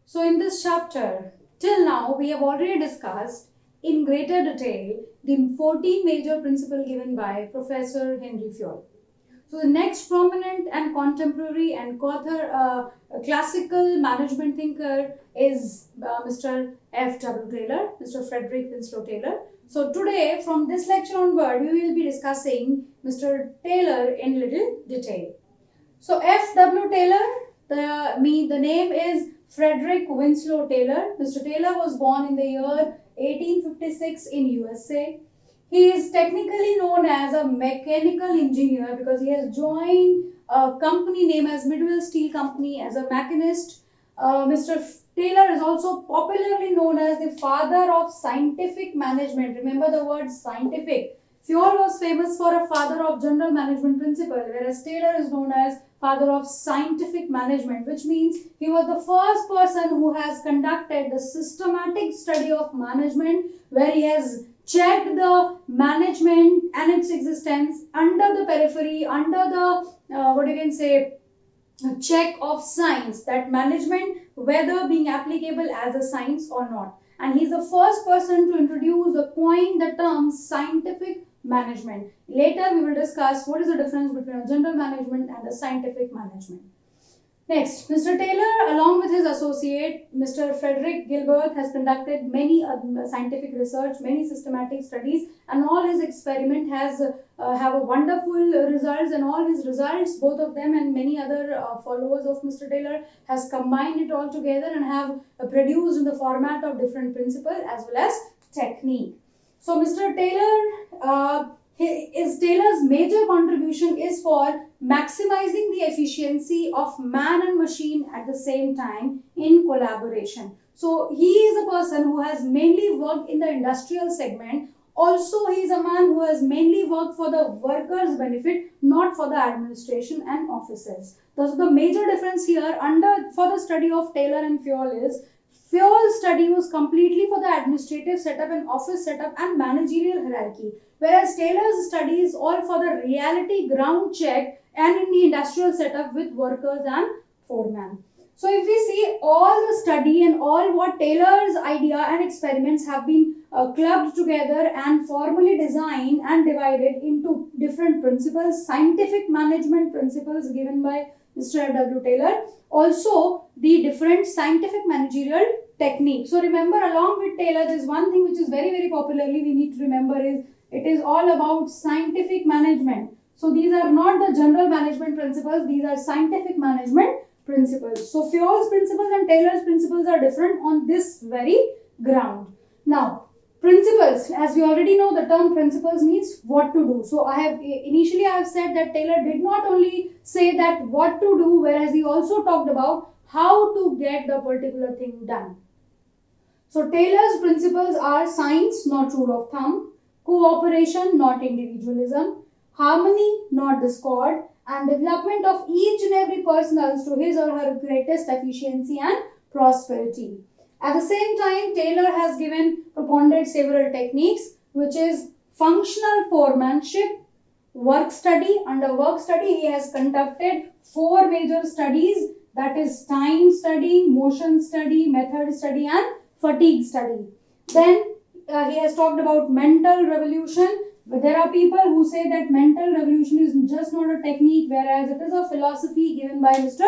So in this chapter, till now we have already discussed in greater detail the 14 major principles given by Professor Henry Fayol. So the next prominent and contemporary and classical management thinker is Mr. F.W. Taylor, Mr. Frederick Winslow Taylor. So today, from this lecture onward, we will be discussing Mr. Taylor in little detail. So F.W. Taylor, the name is Frederick Winslow Taylor. Mr. Taylor was born in the year 1856 in USA. He is technically known as a mechanical engineer because he has joined a company named as Midwell Steel Company as a machinist. Mr. Taylor is also popularly known as the father of scientific management. Remember the word scientific. Fayol was famous for a father of general management principle, whereas Taylor is known as father of scientific management, which means he was the first person who has conducted the systematic study of management, where he has checked the management and its existence under the periphery, under the check of science, that management whether being applicable as a science or not. And he's the first person to introduce or coin the term scientific management. Later we will discuss what is the difference between a general management and a scientific management. Next, Mr. Taylor, along with his associate, Mr. Frederick Gilbert, has conducted many scientific research, many systematic studies, and all his experiment has have a wonderful results, and all his results, both of them and many other followers of Mr. Taylor, has combined it all together and have produced in the format of different principles as well as technique. So Mr. Taylor, Taylor's major contribution is for maximizing the efficiency of man and machine at the same time in collaboration. So he is a person who has mainly worked in the industrial segment. Also, he is a man who has mainly worked for the workers' benefit, not for the administration and offices. Thus, the major difference here for the study of Taylor and Fayol is Fayol's study was completely for the administrative setup and office setup and managerial hierarchy, whereas Taylor's study is all for the reality ground check and in the industrial setup with workers and foremen. So if we see all the study and all what Taylor's idea and experiments have been clubbed together and formally designed and divided into different principles, scientific management principles given by Mr. W. Taylor, also the different scientific managerial techniques. So remember, along with Taylor, there is one thing which is very, very popularly we need to remember is it is all about scientific management. So these are not the general management principles, these are scientific management principles. So Fayol's principles and Taylor's principles are different on this very ground. Now, principles, as we already know, the term principles means what to do. So I have said that Taylor did not only say that what to do, whereas he also talked about how to get the particular thing done. So Taylor's principles are science, not rule of thumb, cooperation, not individualism, harmony, not discord, and development of each and every person to his or her greatest efficiency and prosperity. At the same time, Taylor has propounded several techniques, which is functional foremanship, work study. Under work study, he has conducted 4 major studies, that is time study, motion study, method study, and fatigue study. Then he has talked about mental revolution. But there are people who say that mental revolution is just not a technique, whereas it is a philosophy given by Mr.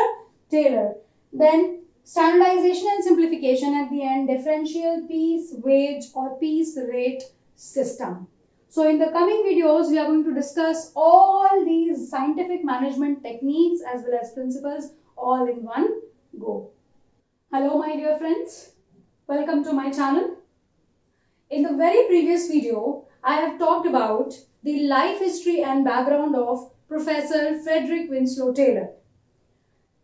Taylor. Then standardization and simplification at the end, differential piece wage or piece rate system. So in the coming videos, we are going to discuss all these scientific management techniques as well as principles all in one go. Hello my dear friends, welcome to my channel. In the very previous video, I have talked about the life history and background of Professor Frederick Winslow Taylor.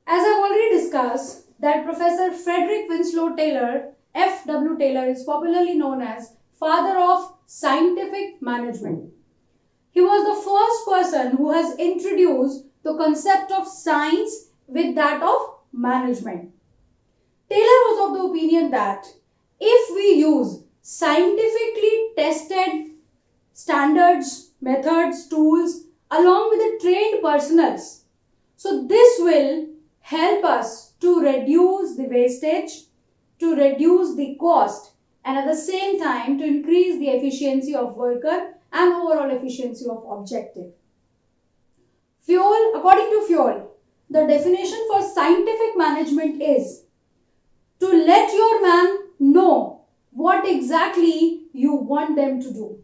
As I've already discussed, that Professor Frederick Winslow Taylor, F.W. Taylor, is popularly known as father of scientific management. He was the first person who has introduced the concept of science with that of management. Taylor was of the opinion that if we use scientifically tested standards, methods, tools along with the trained personals, so this will help us to reduce the wastage, to reduce the cost and at the same time to increase the efficiency of worker and overall efficiency of objective. Fuel, according to Fuel, the definition for scientific management is to let your man know what exactly you want them to do.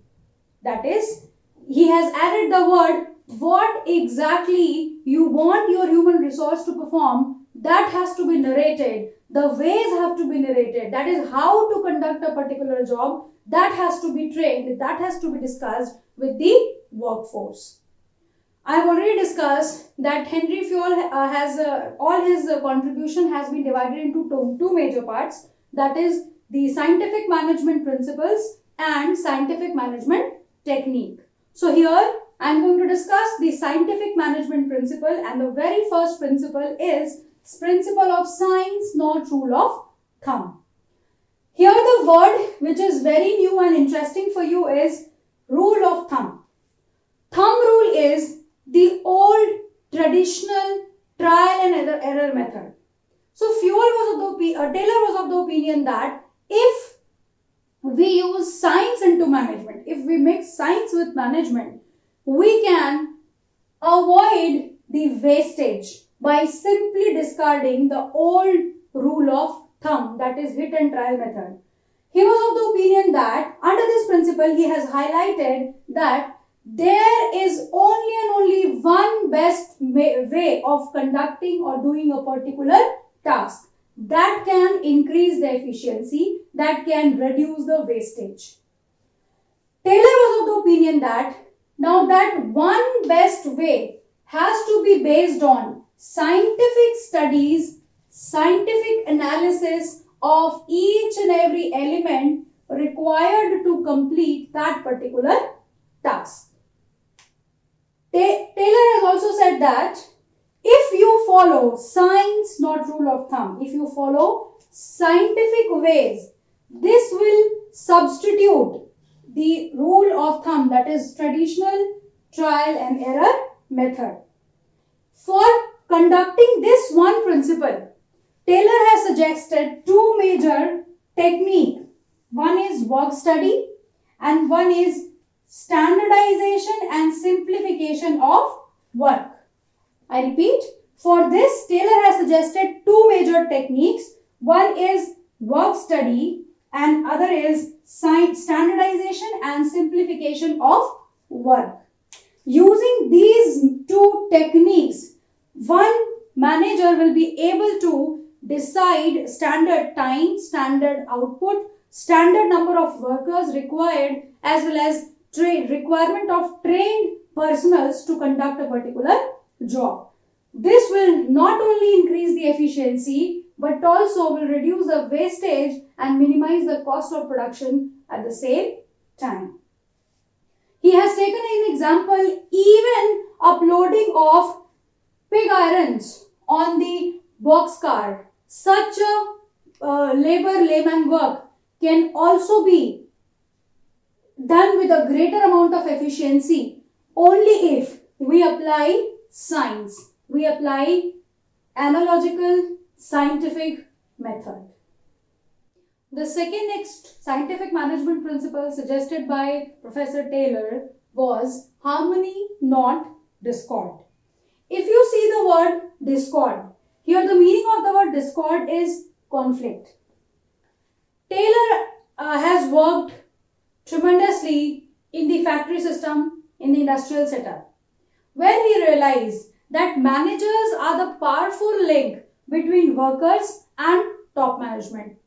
That is, he has added the word what exactly you want your human resource to perform. That has to be narrated. The ways have to be narrated. That is how to conduct a particular job. That has to be trained. That has to be discussed with the workforce. I have already discussed that Henry Fayol has all his contribution has been divided into two major parts. That is the scientific management principles and scientific management technique. So here I am going to discuss the scientific management principle, and the very first principle is principle of signs, not rule of thumb. Here the word which is very new and interesting for you is rule of thumb. Thumb rule is the old traditional trial and error method. So Taylor was of the opinion that if we use science into management, if we mix science with management, we can avoid the wastage by simply discarding the old rule of thumb, that is hit and trial method. He was of the opinion that under this principle he has highlighted that there is only one best way of conducting or doing a particular task that can increase the efficiency, that can reduce the wastage. Taylor was of the opinion that now that one best way has to be based on scientific studies, scientific analysis of each and every element required to complete that particular task. Taylor has also said that if you follow science, not rule of thumb, if you follow scientific ways, this will substitute the rule of thumb, that is traditional trial and error method. For conducting this one principle, Taylor has suggested two major techniques. One is work study and one is standardization and simplification of work. I repeat, for this Taylor has suggested two major techniques. One is work study and other is standardization and simplification of work. Using these two techniques, one manager will be able to decide standard time, standard output, standard number of workers required, as well as requirement of trained personnel to conduct a particular job. This will not only increase the efficiency but also will reduce the wastage and minimize the cost of production at the same time. He has taken an example even uploading of pig irons on the boxcar. Such a layman work can also be done with a greater amount of efficiency only if we apply science, we apply analogical scientific method. The second next scientific management principle suggested by Professor Taylor was harmony, not discord. If you see the word discord, here the meaning of the word discord is conflict. Taylor has worked tremendously in the factory system, in the industrial setup, where he realized that managers are the powerful link between workers and top management.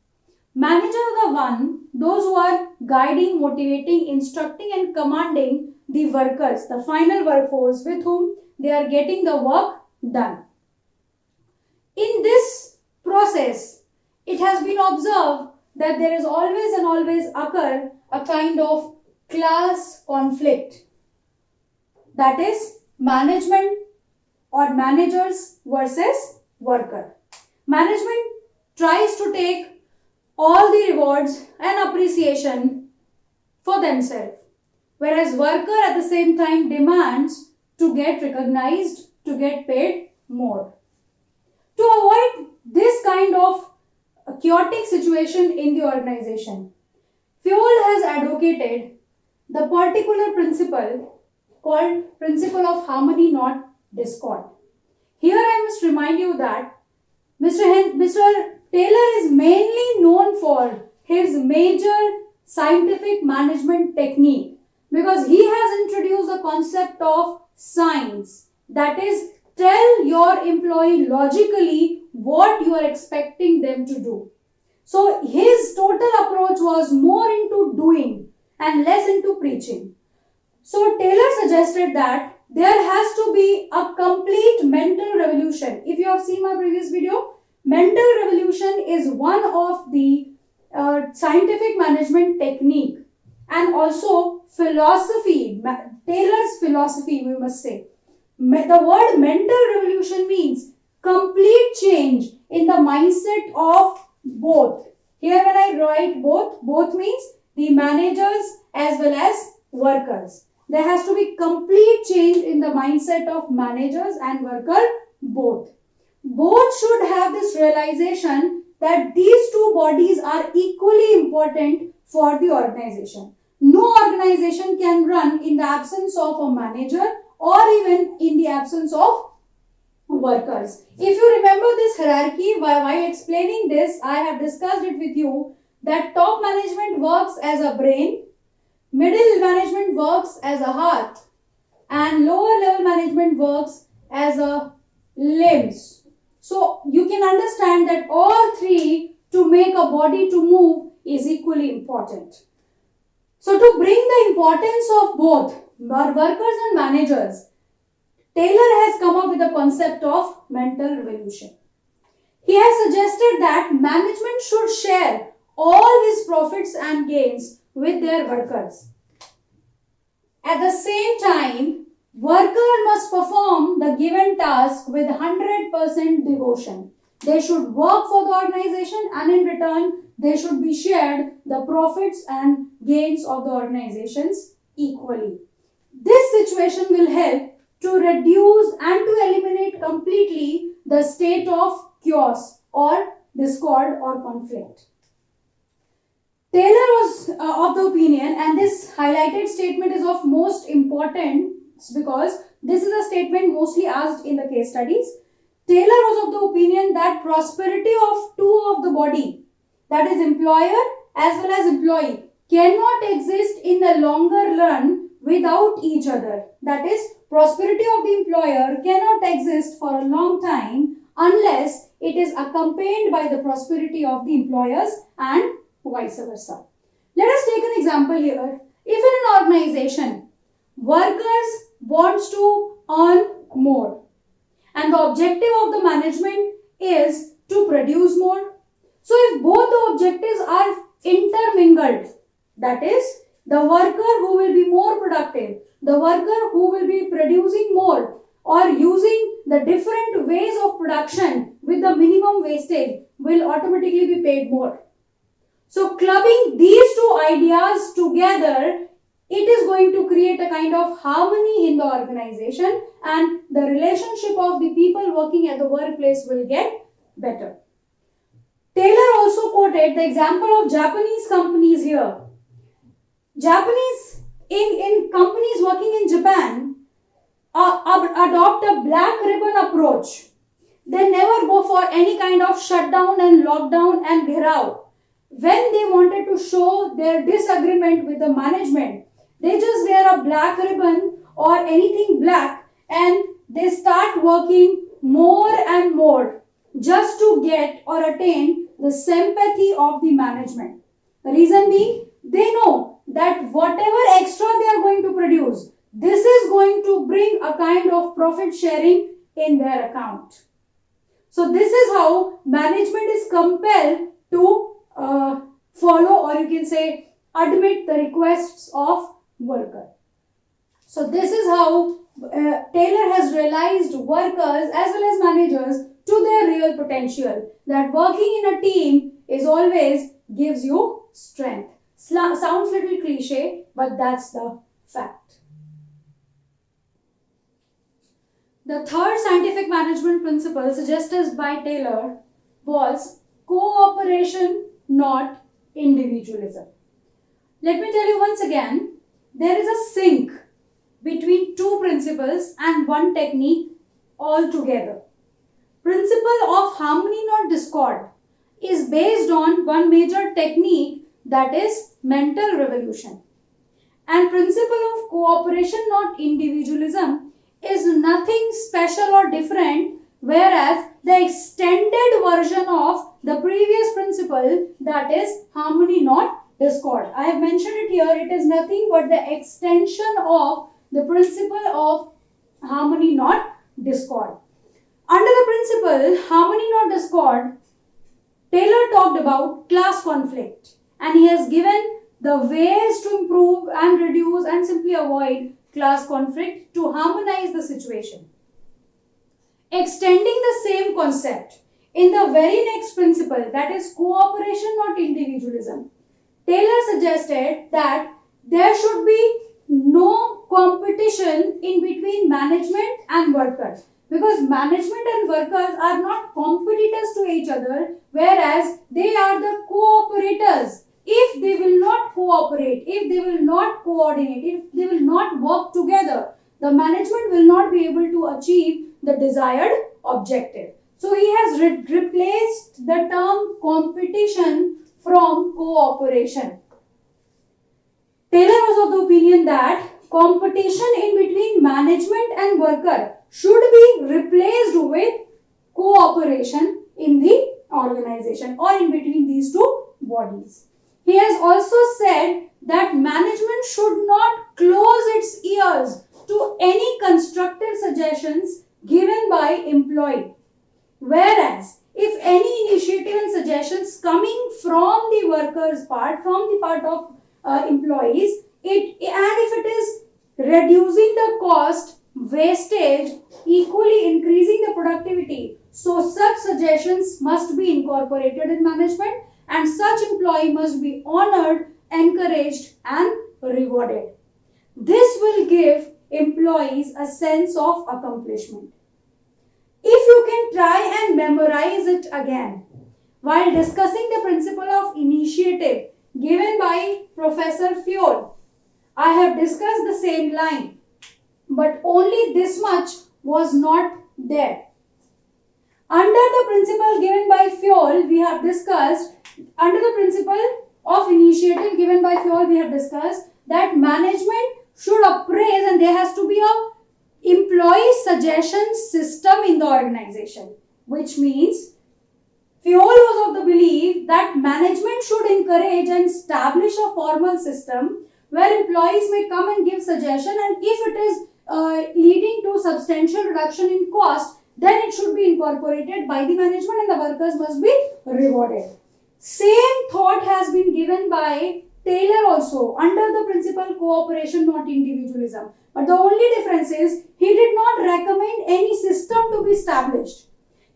Managers are those who are guiding, motivating, instructing and commanding the workers, the final workforce with whom they are getting the work done. In this process, it has been observed that there is always occur a kind of class conflict. That is management or managers versus worker. Management tries to take all the rewards and appreciation for themselves, whereas worker at the same time demands to get recognized, to get paid more. To avoid this kind of a chaotic situation in the organization. Fioll has advocated the particular principle called principle of harmony, not discord. Here I must remind you that Mr. Taylor is mainly known for his major scientific management technique because he has introduced the concept of science, that is, tell your employee logically what you are expecting them to do. So his total approach was more into doing and less into preaching. So Taylor suggested that there has to be a complete mental revolution. If you have seen my previous video, mental revolution is one of the scientific management technique and also philosophy, Taylor's philosophy, we must say. The word mental revolution means complete change in the mindset of both. Here when I write both means the managers as well as workers. There has to be complete change in the mindset of managers and worker both. Both should have this realization that these two bodies are equally important for the organization. No organization can run in the absence of a manager or even in the absence of workers. If you remember this hierarchy, while explaining this, I have discussed it with you that top management works as a brain, middle management works as a heart, and lower level management works as a limbs. So you can understand that all three to make a body to move is equally important. So to bring the importance of both workers and managers, Taylor has come up with the concept of mental revolution. He has suggested that management should share all his profits and gains with their workers. At the same time, worker must perform the given task with 100% devotion. They should work for the organization and in return, they should be shared the profits and gains of the organizations equally. This situation will help to reduce and to eliminate completely the state of chaos or discord or conflict. Taylor was of the opinion, and this highlighted statement is of most importance because this is a statement mostly asked in the case studies. Taylor was of the opinion that prosperity of two of the body, that is employer as well as employee, cannot exist in the longer run without each other. That is, prosperity of the employer cannot exist for a long time unless it is accompanied by the prosperity of the employers and vice versa. Let us take an example here. If in an organization, workers wants to earn more and the objective of the management is to produce more. So if both the objectives are intermingled, that is, the worker who will be more productive, the worker who will be producing more or using the different ways of production with the minimum wastage will automatically be paid more. So clubbing these two ideas together, it is going to create a kind of harmony in the organization and the relationship of the people working at the workplace will get better. Taylor also quoted the example of Japanese companies here. Japanese in companies working in Japan adopt a black ribbon approach. They never go for any kind of shutdown and lockdown and gherav. When they wanted to show their disagreement with the management, they just wear a black ribbon or anything black and they start working more and more just to get or attain the sympathy of the management. The reason being, they know that whatever extra they are going to produce, this is going to bring a kind of profit sharing in their account. So this is how management is compelled to follow, or you can say admit, the requests of worker. So this is how Taylor has realized workers as well as managers to their real potential, that working in a team is always gives you strength. Sounds little cliche, but that's the fact. The third scientific management principle suggested by Taylor was cooperation, not individualism. Let me tell you once again, there is a sync between two principles and one technique altogether. Principle of harmony, not discord, is based on one major technique, that is mental revolution. And principle of cooperation, not individualism, is nothing special or different, whereas the extended version of the previous principle, that is harmony, not discord. I have mentioned it here, it is nothing but the extension of the principle of harmony, not discord. Under the principle harmony, not discord, Taylor talked about class conflict, and he has given the ways to improve and reduce and simply avoid class conflict to harmonize the situation. Extending the same concept in the very next principle, that is cooperation, not individualism, Taylor suggested that there should be no competition in between management and workers, because management and workers are not competitors to each other, whereas they are the cooperators. If they will not cooperate, if they will not coordinate, if they will not work together, the management will not be able to achieve the desired objective. So he has replaced the term competition from cooperation. Taylor was of the opinion that competition in between management and worker should be replaced with cooperation in the organization or in between these two bodies. He has also said that management should not close its ears to any constructive suggestions given by employee, whereas if any initiative and suggestions coming from the workers' part, from the part of employees, and if it is reducing the cost, wastage, equally increasing the productivity, so such suggestions must be incorporated in management, and such employee must be honored, encouraged and rewarded. This will give employees a sense of accomplishment. If you can try and memorize it again, while discussing the principle of initiative given by Professor Fioll, I have discussed the same line, but only this much was not there. Under the principle given by Fioll, we have discussed, under the principle of initiative given by Fioll, we have discussed that management should appraise and there has to be a employee suggestion system in the organization, which means Fioll was of the belief that management should encourage and establish a formal system where employees may come and give suggestion, and if it is leading to substantial reduction in cost, then it should be incorporated by the management and the workers must be rewarded. Same thought has been given by Taylor also under the principle cooperation, not individualism. But the only difference is he did not recommend any system to be established.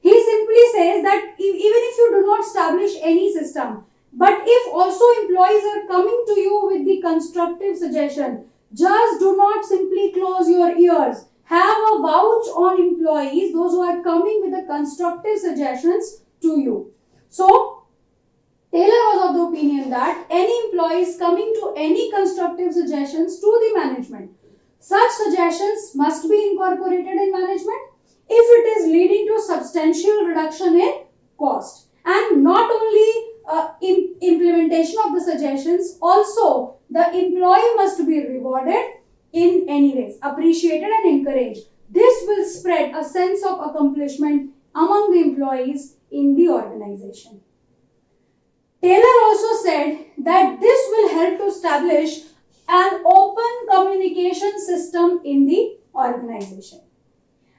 He simply says that even if you do not establish any system, but if also employees are coming to you with the constructive suggestion, just do not simply close your ears. Have a vouch on employees, those who are coming with the constructive suggestions to you. So, Taylor was of the opinion that any employees coming to any constructive suggestions to the management, such suggestions must be incorporated in management if it is leading to substantial reduction in cost. And not only implementation of the suggestions, also the employee must be rewarded in any ways, appreciated and encouraged. This will spread a sense of accomplishment among the employees in the organization. Taylor also said that this will help to establish an open communication system in the organization.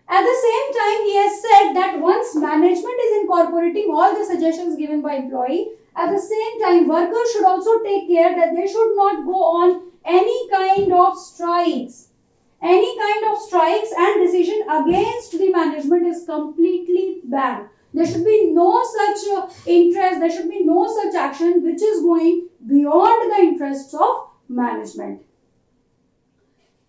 At the same time, he has said that once management is incorporating all the suggestions given by employee, at the same time, workers should also take care that they should not go on any kind of strikes. Any kind of strikes and decision against the management is completely banned. There should be no such interest, there should be no such action which is going beyond the interests of management.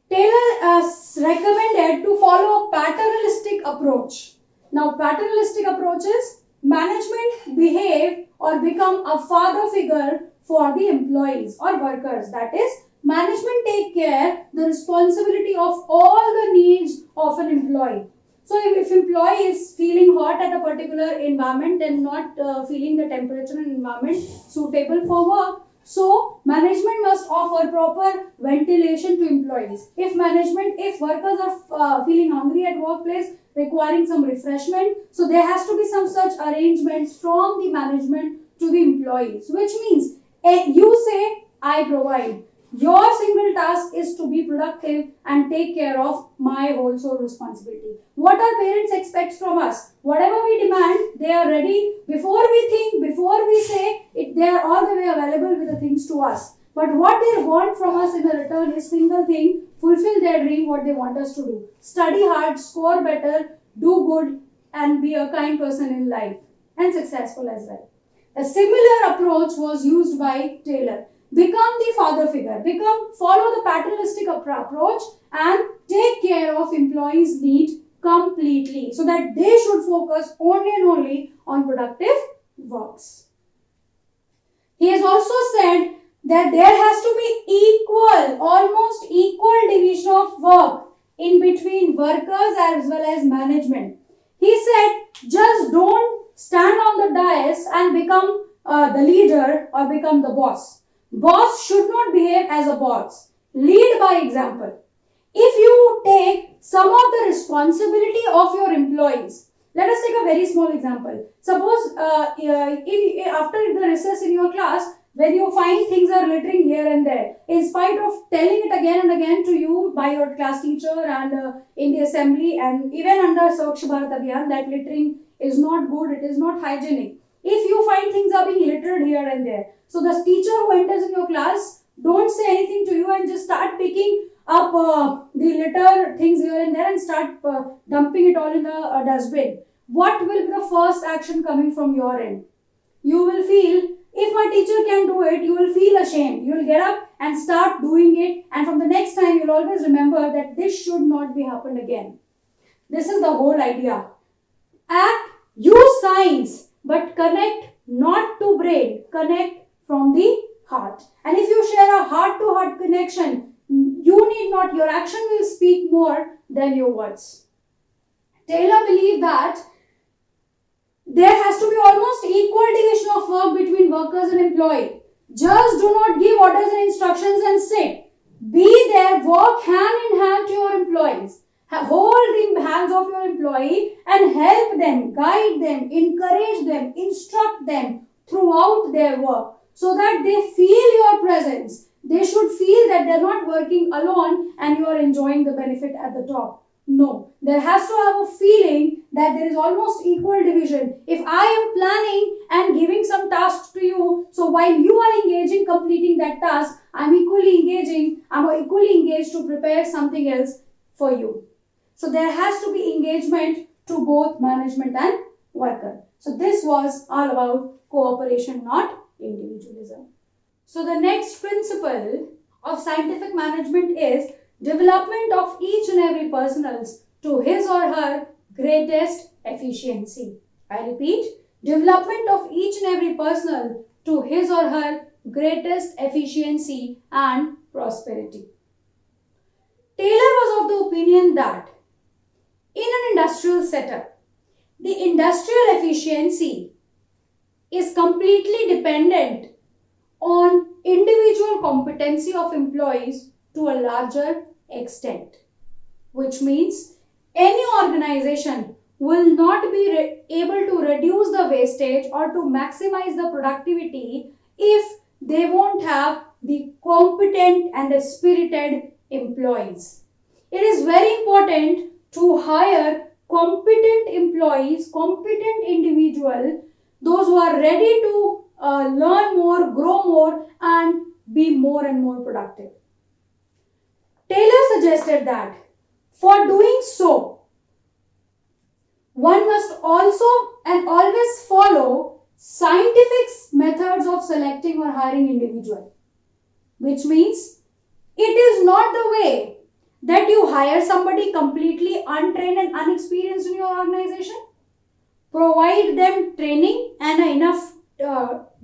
Taylor recommended to follow a paternalistic approach. Now, paternalistic approach is management behave or become a father figure for the employees or workers. That is, management take care the responsibility of all the needs of an employee. So if employee is feeling hot at a particular environment and not feeling the temperature and environment suitable for work, so management must offer proper ventilation to employees. If workers are feeling hungry at workplace, requiring some refreshment, so there has to be some such arrangements from the management to the employees, which means you say, I provide. Your single task is to be productive and take care of my whole soul responsibility. What our parents expect from us, whatever we demand, they are ready. Before we think, before we say, they are all the way available with the things to us. But what they want from us in return is single thing: fulfill their dream, what they want us to do. Study hard, score better, do good, and be a kind person in life, and successful as well. A similar approach was used by Taylor. Become the father figure. Follow the paternalistic approach and take care of employees' need completely, so that they should focus only and only on productive works. He has also said that there has to be almost equal division of work in between workers as well as management. He said, just don't stand on the dais and become the leader or become the boss. Boss should not behave as a boss. Lead by example. If you take some of the responsibility of your employees, let us take a very small example. Suppose if after the recess in your class, when you find things are littering here and there, in spite of telling it again and again to you by your class teacher and in the assembly and even under Swachh Bharat Abhiyan, that littering is not good, it is not hygienic. If you find things are being littered here and there, so the teacher who enters in your class don't say anything to you and just start picking up the litter things here and there and start dumping it all in the dustbin. What will be the first action coming from your end? You will feel, if my teacher can do it, you will feel ashamed. You will get up and start doing it, and from the next time you will always remember that this should not be happened again. This is the whole idea. Use science, but connect not to brain, connect from the heart. And if you share a heart-to-heart connection, your action will speak more than your words. Taylor believed that there has to be almost equal division of work between workers and employee. Just do not give orders and instructions and sit. Be there, work hand in hand to your employees. Hold the hands of your employee and help them, guide them, encourage them, instruct them throughout their work, so that they feel your presence. They should feel that they're not working alone and you are enjoying the benefit at the top. No, there has to have a feeling that there is almost equal division. If I am planning and giving some tasks to you, so while you are engaging completing that task, I'm equally engaged to prepare something else for you. So there has to be engagement to both management and worker. So this was all about cooperation, not individualism. So the next principle of scientific management is development of each and every personnel to his or her greatest efficiency. I repeat, development of each and every personnel to his or her greatest efficiency and prosperity. Taylor was of the opinion that in an industrial setup, the industrial efficiency is completely dependent on individual competency of employees to a larger extent, which means any organization will not be able to reduce the wastage or to maximize the productivity if they won't have the competent and the spirited employees. It is very important to hire competent employees, competent individuals, those who are ready to learn more, grow more, and be more and more productive. Taylor suggested that for doing so, one must also and always follow scientific methods of selecting or hiring individual, which means it is not the way that you hire somebody completely untrained and unexperienced in your organization. provide them training and enough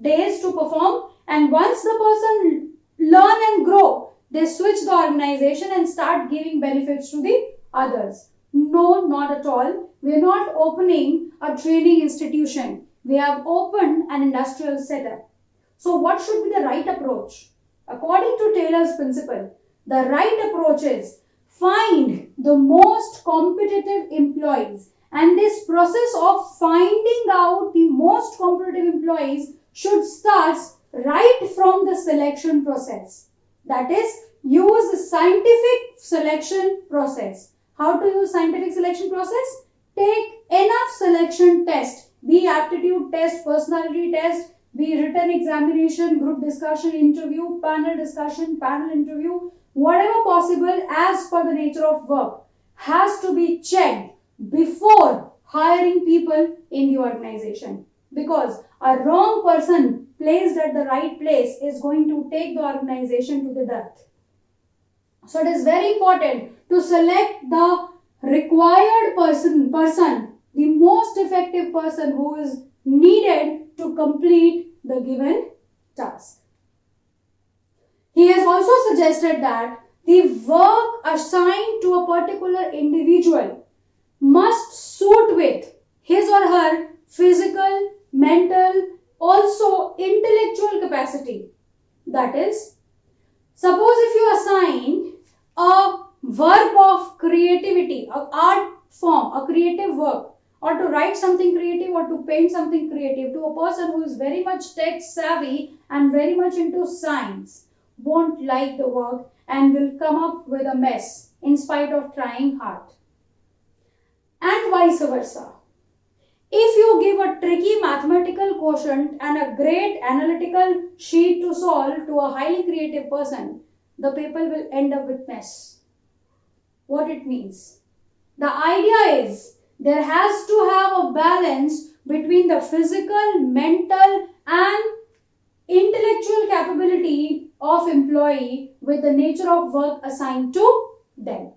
days to perform, and once the person learn and grow, they switch the organization and start giving benefits to the others. No, not at all. We are not opening a training institution. We have opened an industrial setup. So what should be the right approach? According to Taylor's principle, the right approach is find the most competitive employees, and this process of finding out the most competitive employees should start right from the selection process. That is, use the scientific selection process. How to use scientific selection process? Take enough selection test, be aptitude test, personality test, be written examination, group discussion, interview, panel discussion, panel interview, whatever possible as per the nature of work has to be checked before hiring people in the organization, because a wrong person placed at the right place is going to take the organization to the death. So it is very important to select the required person, the most effective person who is needed to complete the given task. He has also suggested that the work assigned to a particular individual must suit with his or her physical, mental, also intellectual capacity. That is, suppose if you assign a work of creativity, an art form, a creative work, or to write something creative or to paint something creative to a person who is very much tech savvy and very much into science, won't like the work and will come up with a mess in spite of trying hard. And vice versa. If you give a tricky mathematical quotient and a great analytical sheet to solve to a highly creative person, the people will end up with mess. What it means? The idea is there has to have a balance between the physical, mental and intellectual capability of employee with the nature of work assigned to them.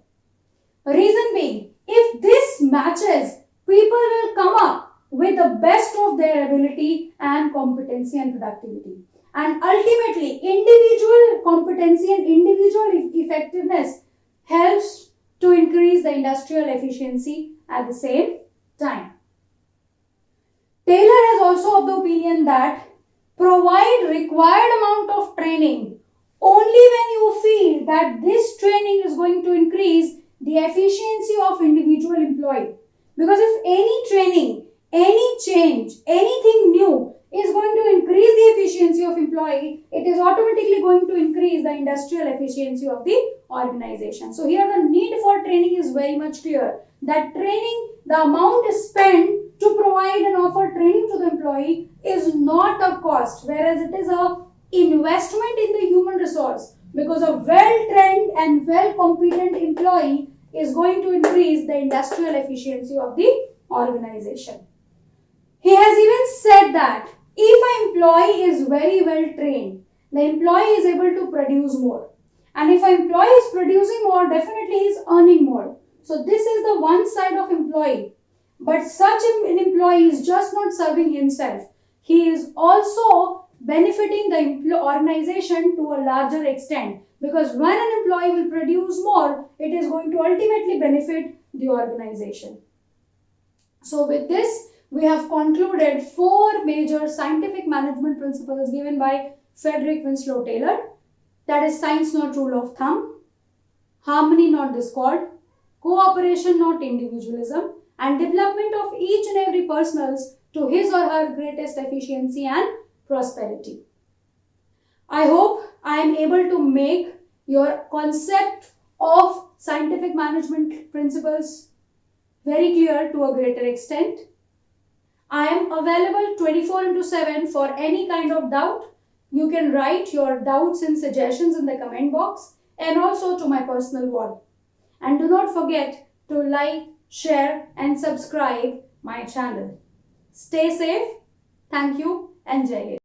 Reason being, if this matches, people will come up with the best of their ability and competency and productivity. And ultimately, individual competency and individual effectiveness helps to increase the industrial efficiency at the same time. Taylor has also of the opinion that provide required amount of training only when you feel that this training is going to increase the efficiency of individual employee. Because if any training, any change, anything new is going to increase the efficiency of employee, it is automatically going to increase the industrial efficiency of the organization. So here the need for training is very much clear. That training, the amount is spent to provide and offer training to the employee is not a cost, whereas it is a investment in the human resource, because a well-trained and well-competent employee is going to increase the industrial efficiency of the organization. He has even said that if an employee is very well trained, the employee is able to produce more. And if an employee is producing more, definitely he is earning more. So this is the one side of employee. But such an employee is just not serving himself. He is also benefiting the organization to a larger extent. Because when an employee will produce more, it is going to ultimately benefit the organization. So with this, we have concluded 4 major scientific management principles given by Frederick Winslow Taylor. That is science, not rule of thumb, harmony, not discord, cooperation, not individualism, and development of each and every personals to his or her greatest efficiency and prosperity. I hope I am able to make your concept of scientific management principles very clear to a greater extent. I am available 24/7 for any kind of doubt. You can write your doubts and suggestions in the comment box and also to my personal wall. And do not forget to like, share and subscribe my channel. Stay safe. Thank you and Jai Hind.